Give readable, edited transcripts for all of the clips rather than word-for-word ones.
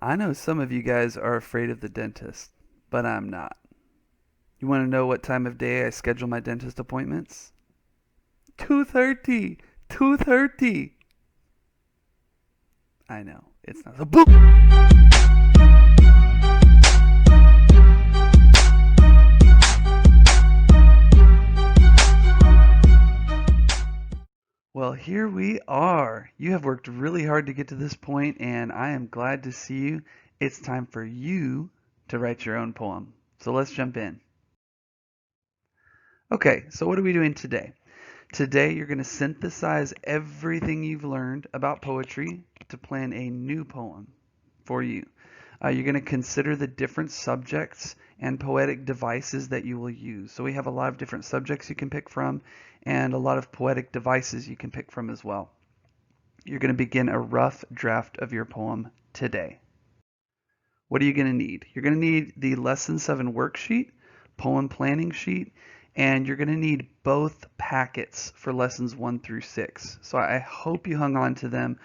I know some of you guys are afraid of the dentist, but I'm not. You want to know what time of day I schedule my dentist appointments? 2:30. 2:30. I know. It's not. Boop. Well, here we are. You have worked really hard to get to this point, and I am glad to see you. It's time for you to write your own poem. So let's jump in. Okay, so what are we doing today? Today, you're going to synthesize everything you've learned about poetry to plan a new poem for you. You're going to consider the different subjects and poetic devices that you will use. So we have a lot of different subjects you can pick from and a lot of poetic devices you can pick from as well. You're going to begin a rough draft of your poem today. What are you going to need? You're going to need the Lesson 7 worksheet, poem planning sheet, and you're going to need both packets for lessons 1 through 6. So I hope you hung on to them.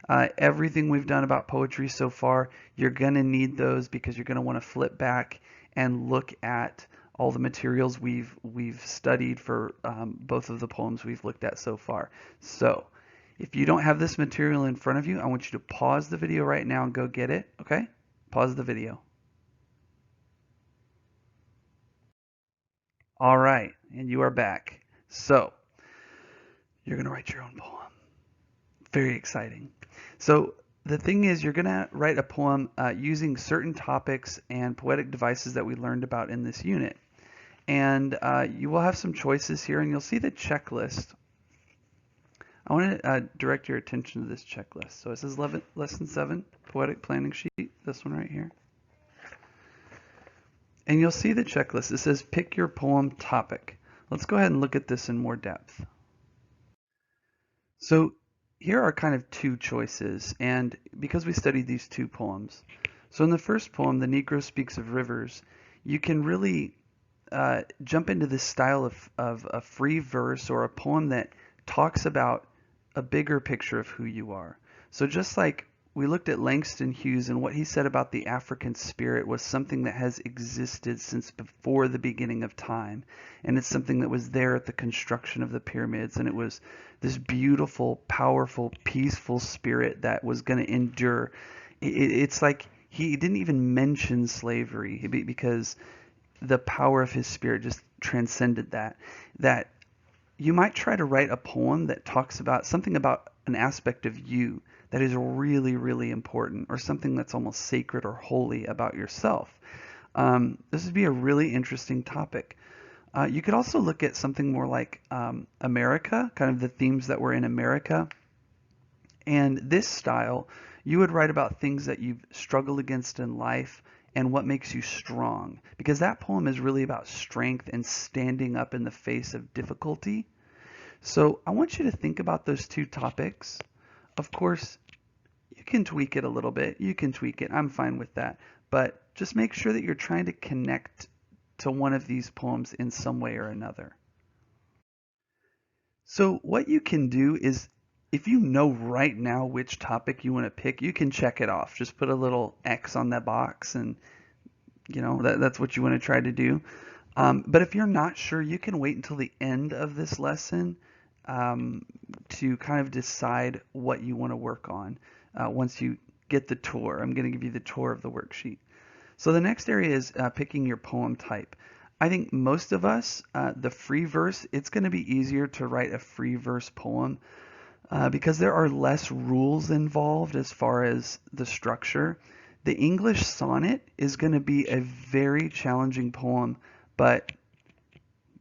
Everything we've done about poetry so far, you're going to need those because you're going to want to flip back and look at all the materials we've studied for both of the poems we've looked at so far. So if you don't have this material in front of you, I want you to pause the video right now and go get it, okay? Pause the video. All right, and you are back. So you're going to write your own poem. Very exciting. So the thing is, you're going to write a poem using certain topics and poetic devices that we learned about in this unit. And you will have some choices here, and you'll see the checklist. I want to direct your attention to this checklist. So it says Lesson 7, Poetic Planning Sheet, this one right here. And you'll see the checklist. It says pick your poem topic. Let's go ahead and look at this in more depth. So here are kind of two choices, and because we studied these two poems. So in the first poem, The Negro Speaks of Rivers, you can really jump into this style of a free verse or a poem that talks about a bigger picture of who you are. So just like we looked at Langston Hughes, and what he said about the African spirit was something that has existed since before the beginning of time. And it's something that was there at the construction of the pyramids. And it was this beautiful, powerful, peaceful spirit that was going to endure. It's like he didn't even mention slavery because the power of his spirit just transcended that you might try to write a poem that talks about something about an aspect of you that is really, really important, or something that's almost sacred or holy about yourself. This would be a really interesting topic. You could also look at something more like America, kind of the themes that were in America. And this style, you would write about things that you've struggled against in life and what makes you strong. Because that poem is really about strength and standing up in the face of difficulty. So I want you to think about those two topics. Of course, you can tweak it a little bit. You can tweak it. I'm fine with that. But just make sure that you're trying to connect to one of these poems in some way or another. So what you can do is, if you know right now which topic you want to pick, you can check it off. Just put a little X on that box, and that's what you want to try to do. But if you're not sure, you can wait until the end of this lesson to kind of decide what you want to work on once you get the tour. I'm going to give you the tour of the worksheet. So the next area is picking your poem type. I think most of us, the free verse, it's going to be easier to write a free verse poem because there are less rules involved as far as the structure. The English sonnet is going to be a very challenging poem, but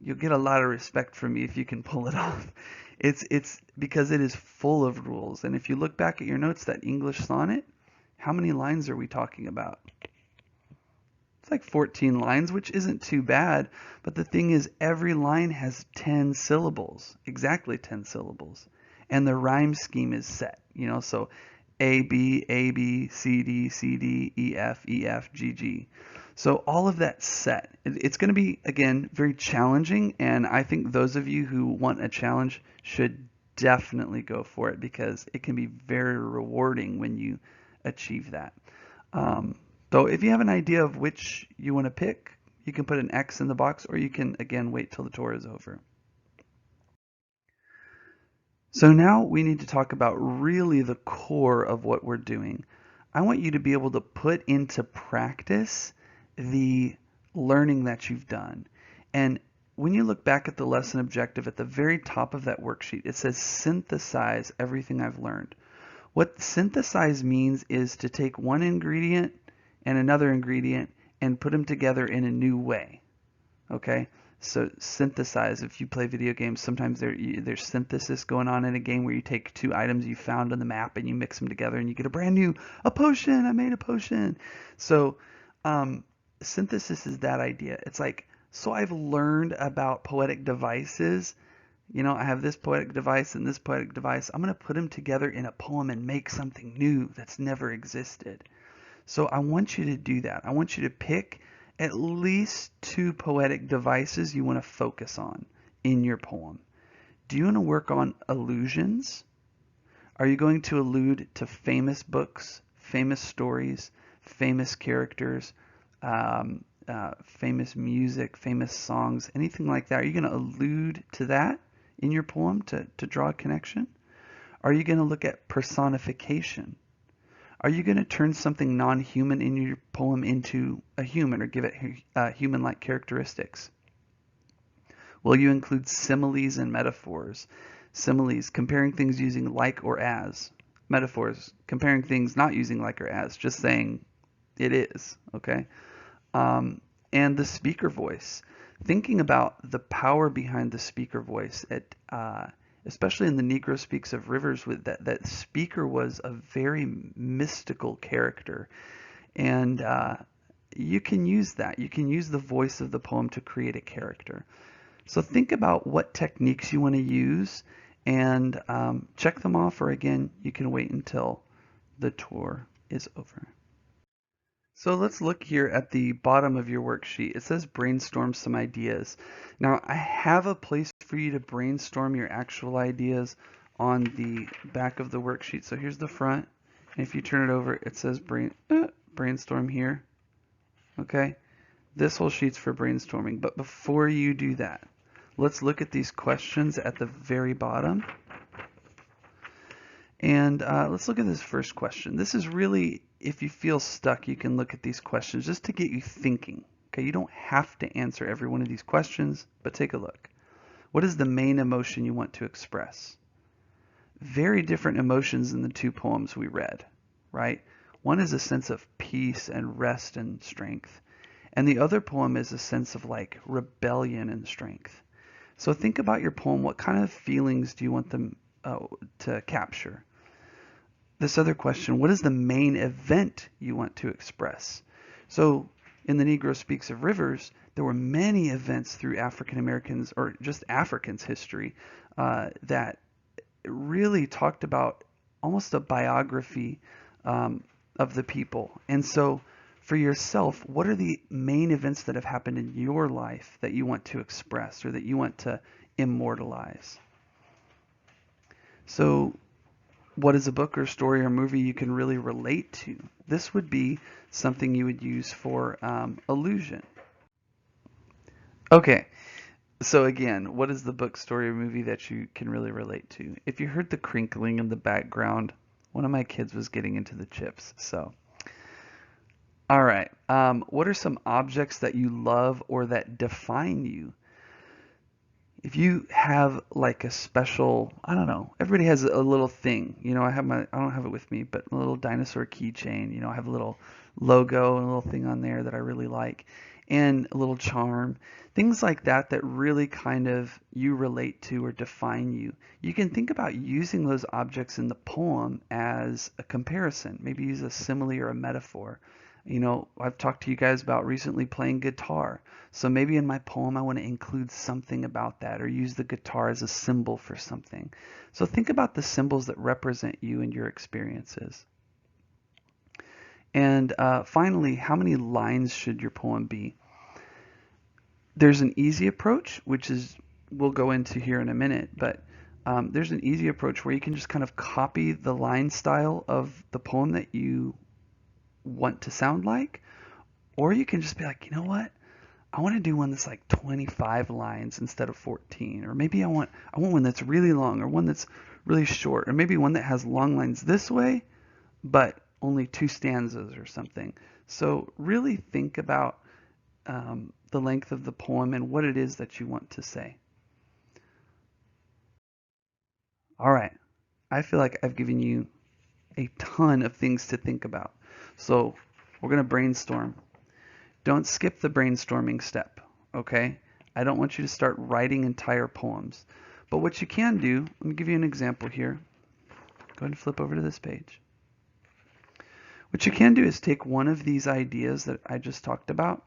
you'll get a lot of respect from me if you can pull it off. It's because it is full of rules. And if you look back at your notes, that English sonnet, how many lines are we talking about? It's like 14 lines, which isn't too bad. But the thing is, every line has 10 syllables, exactly 10 syllables. And the rhyme scheme is set, so A, B, C, D, C, D, E, F, G, G. So all of that set. It's going to be, again, very challenging, and I think those of you who want a challenge should definitely go for it because it can be very rewarding when you achieve that. Though if you have an idea of which you want to pick, you can put an X in the box, or you can, again, wait till the tour is over. So now we need to talk about really the core of what we're doing. I want you to be able to put into practice the learning that you've done. And when you look back at the lesson objective at the very top of that worksheet, it says synthesize everything I've learned. What synthesize means is to take one ingredient and another ingredient and put them together in a new way. Okay? So synthesize, if you play video games, sometimes there's synthesis going on in a game where you take two items you found on the map and you mix them together and you get a brand new, a potion, I made a potion. So synthesis is that idea. It's like, so I've learned about poetic devices. You know, I have this poetic device and this poetic device. I'm going to put them together in a poem and make something new that's never existed. So I want you to do that. I want you to pick at least two poetic devices you want to focus on in your poem. Do you want to work on allusions? Are you going to allude to famous books, famous stories, famous characters, famous music, famous songs, anything like that? Are you going to allude to that in your poem to draw a connection? Are you going to look at personification? Are you going to turn something non-human in your poem into a human or give it human-like characteristics? Will you include similes and metaphors? Similes, comparing things using like or as. Metaphors, comparing things not using like or as, just saying it is, okay? And the speaker voice. Thinking about the power behind the speaker voice, especially in the Negro Speaks of Rivers, with that speaker was a very mystical character. And you can use that. You can use the voice of the poem to create a character. So think about what techniques you want to use and check them off, or again, you can wait until the tour is over. So let's look here at the bottom of your worksheet. It says brainstorm some ideas. Now I have a place for you to brainstorm your actual ideas on the back of the worksheet. So here's the front. And if you turn it over, it says brainstorm here. Okay? This whole sheet's for brainstorming. But before you do that, let's look at these questions at the very bottom. And let's look at this first question. This is really, if you feel stuck, you can look at these questions just to get you thinking. Okay, you don't have to answer every one of these questions, but take a look. What is the main emotion you want to express? Very different emotions in the two poems we read, right? One is a sense of peace and rest and strength, and the other poem is a sense of like rebellion and strength. So think about your poem. What kind of feelings do you want them to capture? This other question, what is the main event you want to express? So in the Negro Speaks of Rivers, there were many events through African Americans, or just Africans' history, that really talked about almost a biography of the people. And so for yourself, what are the main events that have happened in your life that you want to express or that you want to immortalize? So what is a book or story or movie you can really relate to? This would be something you would use for allusion. Okay, so again, what is the book, story, or movie that you can really relate to? If you heard the crinkling in the background, one of my kids was getting into the chips. So, all right, what are some objects that you love or that define you? If you have like a special, I don't know, everybody has a little thing. You know, I don't have it with me, but a little dinosaur keychain. You know, I have a little logo and a little thing on there that I really like, and a little charm. Things like that that really kind of you relate to or define you. You can think about using those objects in the poem as a comparison. Maybe use a simile or a metaphor. You know, I've talked to you guys about recently playing guitar. So maybe in my poem I want to include something about that or use the guitar as a symbol for something. So think about the symbols that represent you and your experiences. And finally, how many lines should your poem be? There's an easy approach, which is we'll go into here in a minute, but there's an easy approach where you can just kind of copy the line style of the poem that you want to sound like, or you can just be like, you know what? I want to do one that's like 25 lines instead of 14, or maybe I want one that's really long, or one that's really short, or maybe one that has long lines this way, but only 2 stanzas or something. So really think about the length of the poem and what it is that you want to say. All right, I feel like I've given you a ton of things to think about. So we're going to brainstorm. Don't skip the brainstorming step, okay? I don't want you to start writing entire poems. But what you can do, let me give you an example here. Go ahead and flip over to this page. What you can do is take one of these ideas that I just talked about,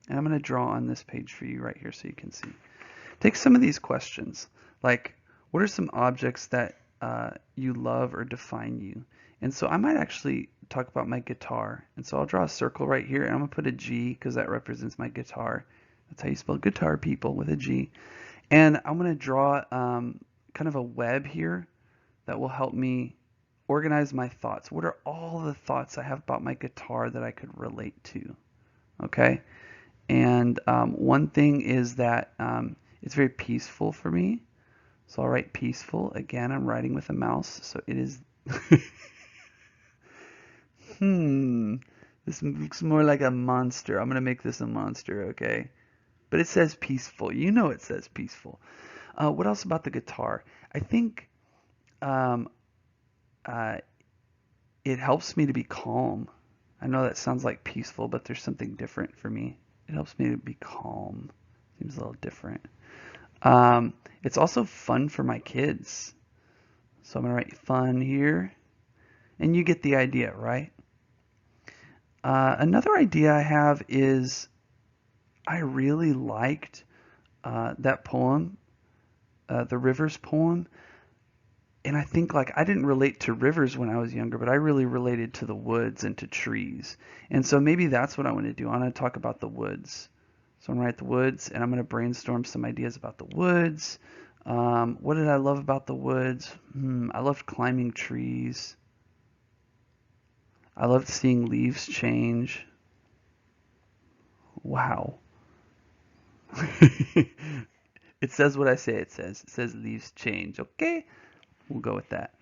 and I'm going to draw on this page for you right here so you can see. Take some of these questions, like what are some objects that you love or define you? And so I might actually talk about my guitar. And so I'll draw a circle right here, and I'm going to put a G because that represents my guitar. That's how you spell guitar, people, with a G. And I'm going to draw kind of a web here that will help me organize my thoughts. What are all the thoughts I have about my guitar that I could relate to? Okay. And one thing is that it's very peaceful for me. So I'll write peaceful. Again, I'm writing with a mouse, so it is... This looks more like a monster. I'm going to make this a monster, okay? But it says peaceful. You know it says peaceful. What else about the guitar? I think it helps me to be calm. I know that sounds like peaceful, but there's something different for me. It helps me to be calm. Seems a little different. It's also fun for my kids. So I'm going to write fun here. And you get the idea, right? Another idea I have is I really liked that poem, the Rivers poem. And I think like I didn't relate to rivers when I was younger, but I really related to the woods and to trees. And so maybe that's what I want to do. I want to talk about the woods. So I'm going to write the woods, and I'm going to brainstorm some ideas about the woods. What did I love about the woods? I loved climbing trees. I loved seeing leaves change. Wow. It says what I say it says. It says leaves change. Okay, we'll go with that.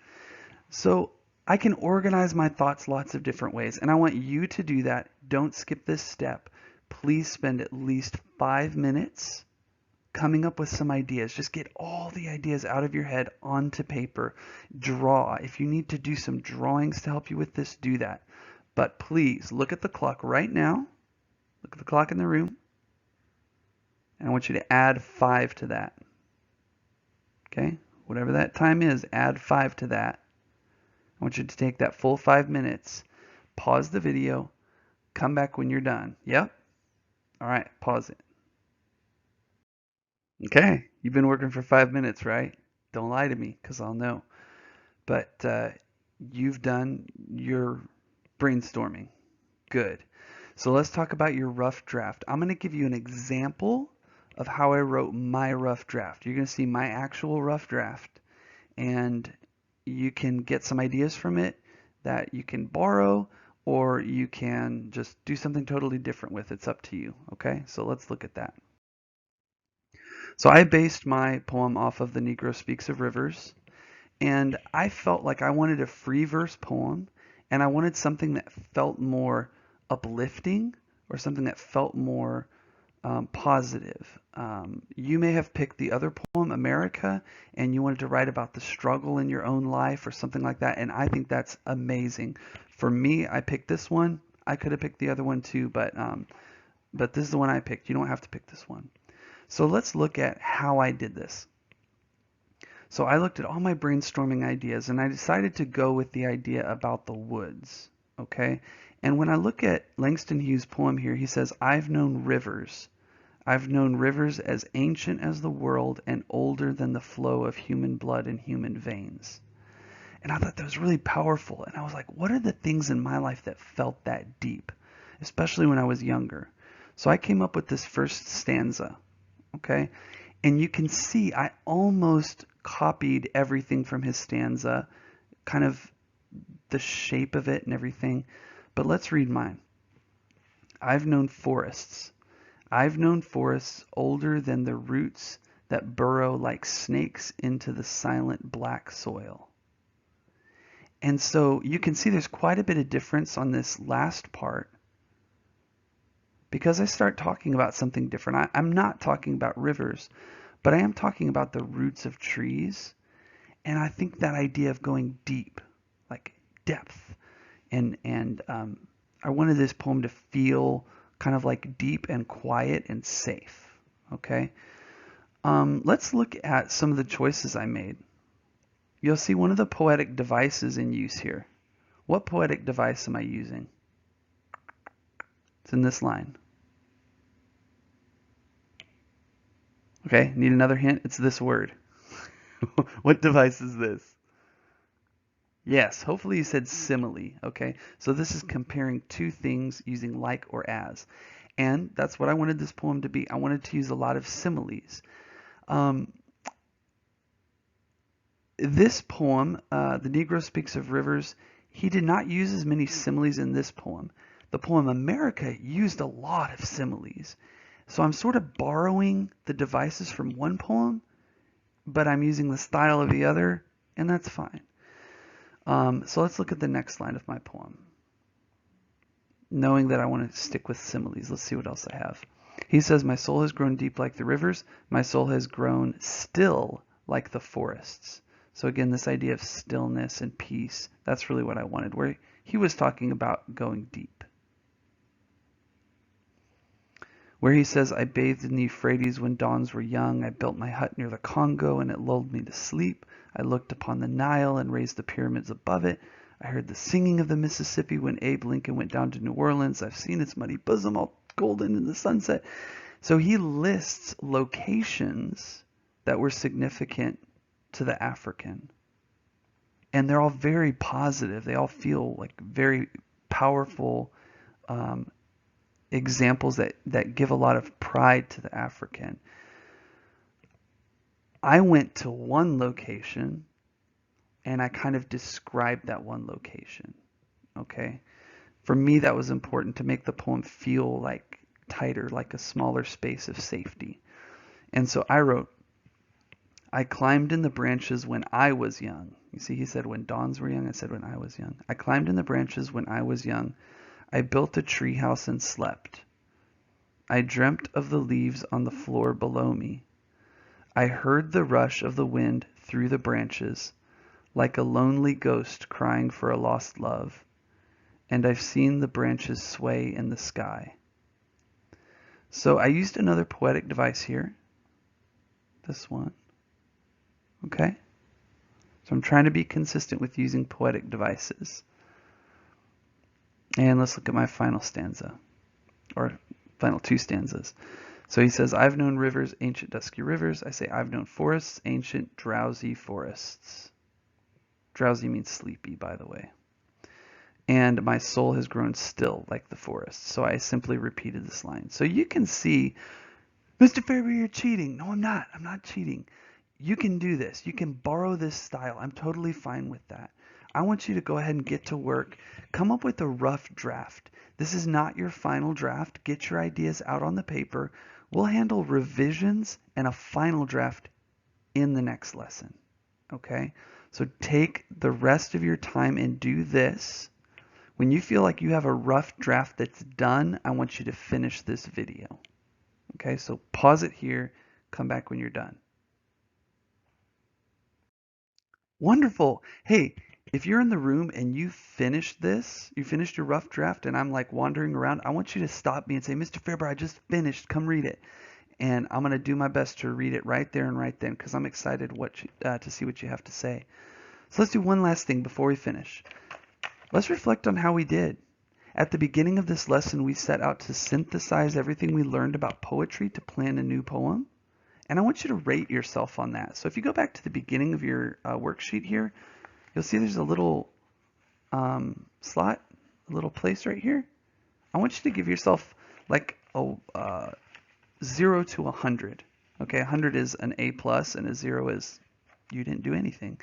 So I can organize my thoughts lots of different ways, and I want you to do that. Don't skip this step. Please spend at least 5 minutes coming up with some ideas. Just get all the ideas out of your head onto paper. Draw. If you need to do some drawings to help you with this, do that. But please look at the clock right now. Look at the clock in the room. And I want you to add 5 to that. Okay? Whatever that time is, add 5 to that. I want you to take that full 5 minutes, pause the video, come back when you're done. Yep? All right, pause it. Okay, you've been working for 5 minutes, right? Don't lie to me, because I'll know. But you've done your brainstorming. Good. So let's talk about your rough draft. I'm going to give you an example of how I wrote my rough draft. You're going to see my actual rough draft, and you can get some ideas from it that you can borrow, or you can just do something totally different with. It's up to you. Okay, so let's look at that. So I based my poem off of The Negro Speaks of Rivers, and I felt like I wanted a free verse poem, and I wanted something that felt more uplifting, or something that felt more positive. You may have picked the other poem, America, and you wanted to write about the struggle in your own life or something like that, and I think that's amazing. For me, I picked this one. I could have picked the other one too, but this is the one I picked. You don't have to pick this one. So let's look at how I did this. So I looked at all my brainstorming ideas, and I decided to go with the idea about the woods. Okay? And when I look at Langston Hughes' poem here, he says, I've known rivers. I've known rivers as ancient as the world and older than the flow of human blood in human veins. And I thought that was really powerful. And I was like, what are the things in my life that felt that deep, especially when I was younger? So I came up with this first stanza. Okay? And you can see I almost copied everything from his stanza, kind of the shape of it and everything. But let's read mine. I've known forests. I've known forests older than the roots that burrow like snakes into the silent black soil. And so you can see there's quite a bit of difference on this last part because I start talking about something different. I'm not talking about rivers, but I am talking about the roots of trees. And I think that idea of going deep, like depth, and I wanted this poem to feel kind of like deep and quiet and safe. Okay. Let's look at some of the choices I made. You'll see one of the poetic devices in use here. What poetic device am I using? It's in this line. Okay, need another hint? It's this word. What device is this? Yes, hopefully you said simile. Okay, so this is comparing two things using like or as. And that's what I wanted this poem to be. I wanted to use a lot of similes. This poem, The Negro Speaks of Rivers, he did not use as many similes in this poem. The poem America used a lot of similes. So I'm sort of borrowing the devices from one poem, but I'm using the style of the other, and that's fine. So let's look at the next line of my poem. Knowing that I want to stick with similes, let's see what else I have. He says, my soul has grown deep like the rivers. My soul has grown still like the forests. So again, this idea of stillness and peace, that's really what I wanted, where he was talking about going deep. Where he says, I bathed in the Euphrates when dawns were young. I built my hut near the Congo and it lulled me to sleep. I looked upon the Nile and raised the pyramids above it. I heard the singing of the Mississippi when Abe Lincoln went down to New Orleans. I've seen its muddy bosom all golden in the sunset. So he lists locations that were significant to the African. And they're all very positive. They all feel like very powerful examples that give a lot of pride to the African. I went to one location and I kind of described that one location. Okay. For me, that was important to make the poem feel like tighter, like a smaller space of safety. And so I wrote, I climbed in the branches when I was young. You see, he said when dawns were young. I said when I was young. I climbed in the branches when I was young. I built a treehouse and slept. I dreamt of the leaves on the floor below me. I heard the rush of the wind through the branches, like a lonely ghost crying for a lost love. And I've seen the branches sway in the sky. So I used another poetic device here. This one. Okay? So I'm trying to be consistent with using poetic devices. And let's look at my final stanza, or final two stanzas. So he says, I've known rivers, ancient dusky rivers. I say, I've known forests, ancient drowsy forests. Drowsy means sleepy, by the way. And my soul has grown still like the forest. So I simply repeated this line. So you can see, Mr. Fairby, you're cheating. No, I'm not. I'm not cheating. You can do this. You can borrow this style. I'm totally fine with that. I want you to go ahead and get to work. Come up with a rough draft. This is not your final draft. Get your ideas out on the paper. We'll handle revisions and a final draft in the next lesson. Okay? So take the rest of your time and do this. When you feel like you have a rough draft that's done, I want you to finish this video. Okay? So pause it here. Come back when you're done. Wonderful. Hey, if you're in the room and you finished this, you finished your rough draft, and I'm like wandering around, I want you to stop me and say, Mr. Fairber, I just finished. Come read it. And I'm going to do my best to read it right there and right then because I'm excited to see what you have to say. So let's do one last thing before we finish. Let's reflect on how we did. At the beginning of this lesson, we set out to synthesize everything we learned about poetry to plan a new poem. And I want you to rate yourself on that. So if you go back to the beginning of your worksheet here, you'll see there's a little slot, a little place right here. I want you to give yourself like a 0 to 100. Okay, 100 is an A plus and a 0 is you didn't do anything.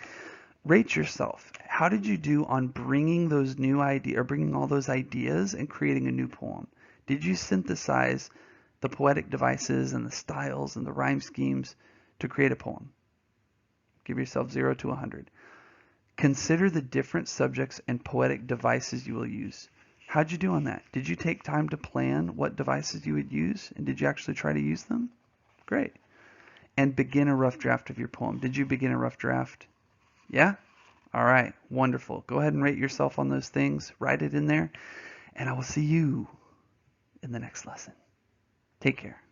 rate yourself. How did you do on bringing those new ideas, or bringing all those ideas and creating a new poem? Did you synthesize the poetic devices and the styles and the rhyme schemes to create a poem? Give yourself 0 to 100. Consider the different subjects and poetic devices you will use. How'd you do on that? Did you take time to plan what devices you would use, and did you actually try to use them? Great. And begin a rough draft of your poem. Did you begin a rough draft? Yeah? All right, wonderful. Go ahead and rate yourself on those things. Write it in there, and I will see you in the next lesson. Take care.